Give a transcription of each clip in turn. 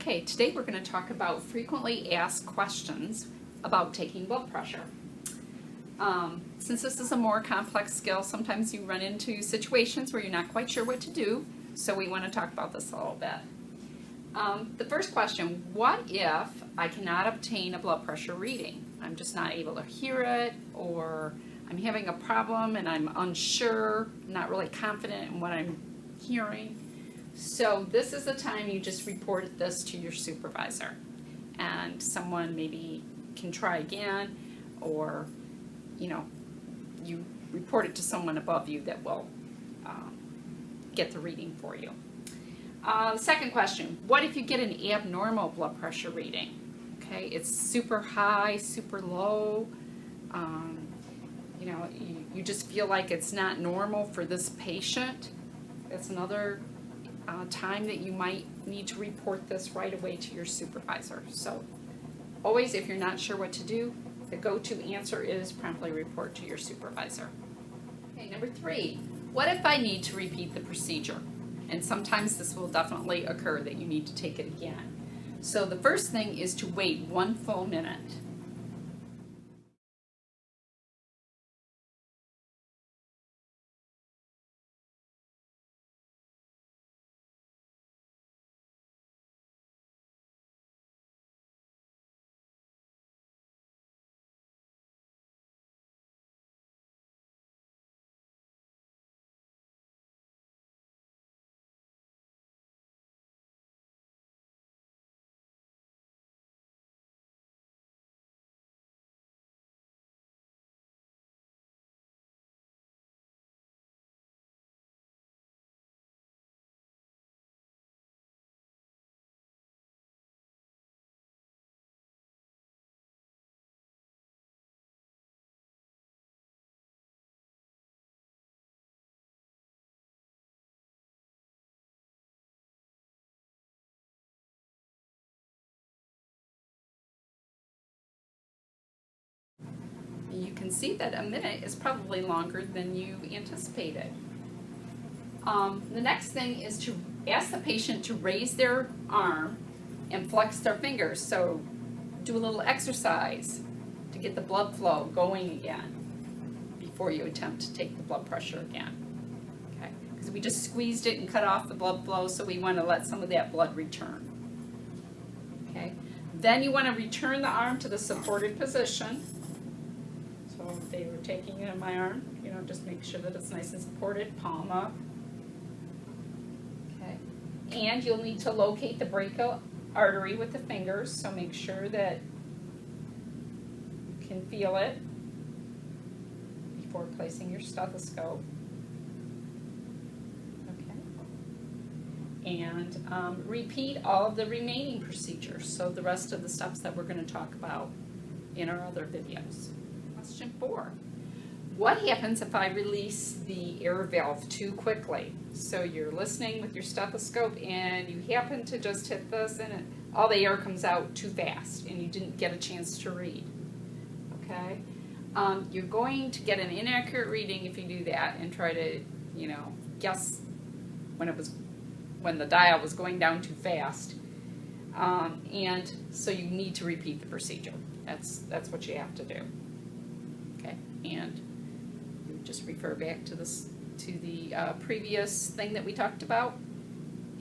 Okay, today we're going to talk about frequently asked questions about taking blood pressure. Since this is a more complex skill, sometimes you run into situations where you're not quite sure what to do, so we want to talk about this a little bit. The first question, what if I cannot obtain a blood pressure reading? I'm just not able to hear it, or I'm having a problem and I'm unsure, not really confident in what I'm hearing. So this is the time you just report this to your supervisor, and someone maybe can try again, or you report it to someone above you that will get the reading for you. Second question, what if you get an abnormal blood pressure reading? Okay, it's super high, super low, you just feel like it's not normal for this patient. That's another time that you might need to report this right away to your supervisor. So always, if you're not sure what to do, the go-to answer is promptly report to your supervisor. Okay, number 3, what if I need to repeat the procedure? And sometimes this will definitely occur that you need to take it again. So the first thing is to wait 1 full minute. You can see that a minute is probably longer than you anticipated. The next thing is to ask the patient to raise their arm and flex their fingers. So do a little exercise to get the blood flow going again before you attempt to take the blood pressure again. Okay? Because we just squeezed it and cut off the blood flow, so we want to let some of that blood return. Okay? Then you want to return the arm to the supported position. So if they were taking it in my arm, just make sure that it's nice and supported, palm up. Okay. And you'll need to locate the brachial artery with the fingers, so make sure that you can feel it before placing your stethoscope. Okay. And repeat all of the remaining procedures, so the rest of the steps that we're going to talk about in our other videos. Question 4. What happens if I release the air valve too quickly? So you're listening with your stethoscope and you happen to just hit this and all the air comes out too fast and you didn't get a chance to read. Okay? You're going to get an inaccurate reading if you do that and try to, guess when the dial was going down too fast. And so you need to repeat the procedure. That's what you have to do. Okay, and you just refer back to the previous thing that we talked about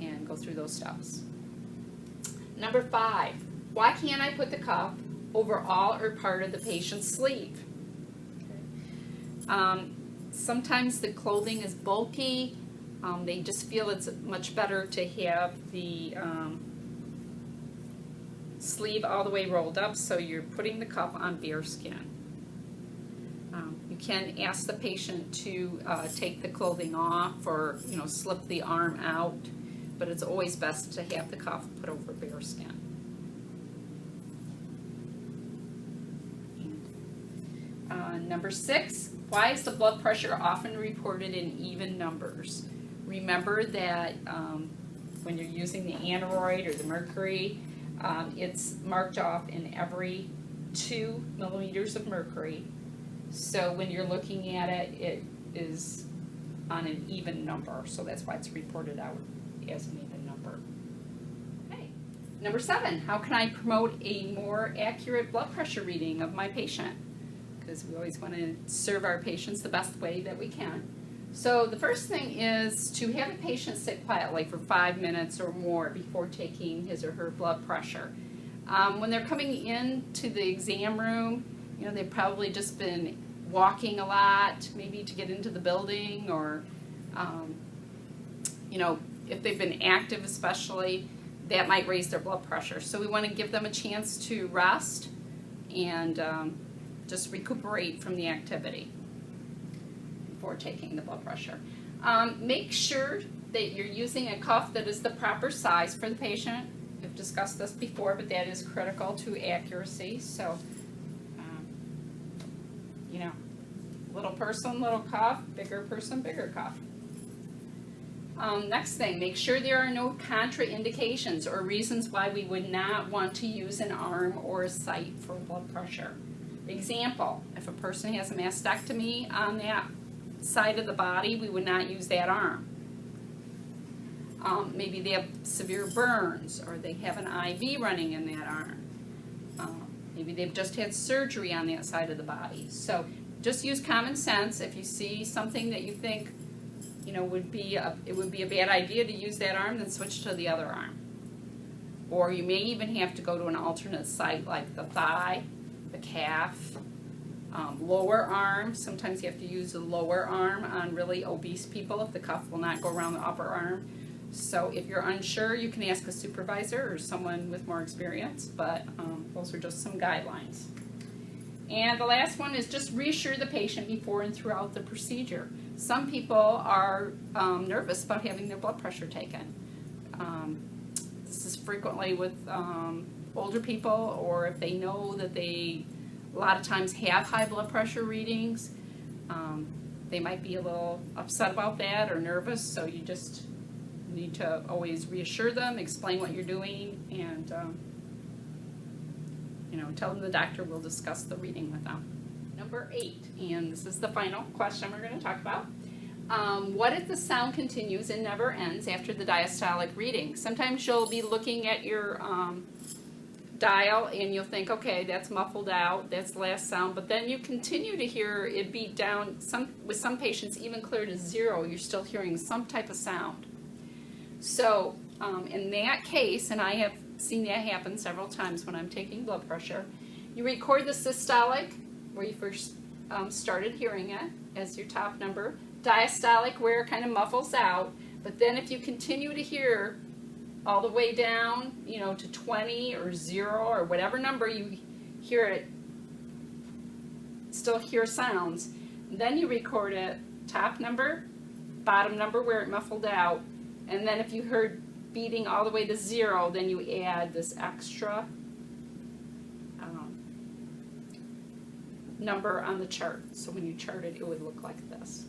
and go through those steps. Number 5, why can't I put the cuff over all or part of the patient's sleeve? Okay. Sometimes the clothing is bulky. They just feel it's much better to have the sleeve all the way rolled up, so you're putting the cuff on bare skin. You can ask the patient to take the clothing off or slip the arm out, but it's always best to have the cuff put over bare skin. Number 6, why is the blood pressure often reported in even numbers? Remember that when you're using the aneroid or the mercury, it's marked off in every 2 millimeters of mercury. So when you're looking at it, it is on an even number. So that's why it's reported out as an even number. Okay. Number 7, how can I promote a more accurate blood pressure reading of my patient? Because we always want to serve our patients the best way that we can. So the first thing is to have a patient sit quietly for 5 minutes or more before taking his or her blood pressure. When they're coming into the exam room, you know, they've probably just been walking a lot, maybe to get into the building, or, you know, if they've been active especially, that might raise their blood pressure. So we want to give them a chance to rest and just recuperate from the activity before taking the blood pressure. Make sure that you're using a cuff that is the proper size for the patient. We've discussed this before, but that is critical to accuracy. So, you know, little person, little cuff, bigger person, bigger cuff. Next thing, make sure there are no contraindications or reasons why we would not want to use an arm or a site for blood pressure. Example, if a person has a mastectomy on that side of the body, we would not use that arm. Maybe they have severe burns, or they have an IV running in that arm. Maybe they've just had surgery on that side of the body. So just use common sense. If you see something that you think, you know, it would be a bad idea to use that arm, then switch to the other arm. Or you may even have to go to an alternate site like the thigh, the calf, lower arm. Sometimes you have to use the lower arm on really obese people if the cuff will not go around the upper arm. So if you're unsure, you can ask a supervisor or someone with more experience, but those are just some guidelines. And the last one is just reassure the patient before and throughout the procedure. Some people are nervous about having their blood pressure taken. This is frequently with older people, or if they know that they a lot of times have high blood pressure readings, they might be a little upset about that or nervous, so you just need to always reassure them, explain what you're doing, and you know, tell them the doctor will discuss the reading with them. Number 8, and this is the final question we're going to talk about. What if the sound continues and never ends after the diastolic reading? Sometimes you'll be looking at your dial and you'll think, okay, that's muffled out, that's the last sound, but then you continue to hear it beat down, with some patients even clear to 0, you're still hearing some type of sound. So in that case, and I have seen that happen several times when I'm taking blood pressure, you record the systolic, where you first started hearing it, as your top number, diastolic, where it kind of muffles out, but then if you continue to hear all the way down, you know, to 20 or 0 or whatever number you hear it, still hear sounds, then you record it, top number, bottom number where it muffled out, and then if you heard beating all the way to 0, then you add this extra number on the chart. So when you chart it, it would look like this.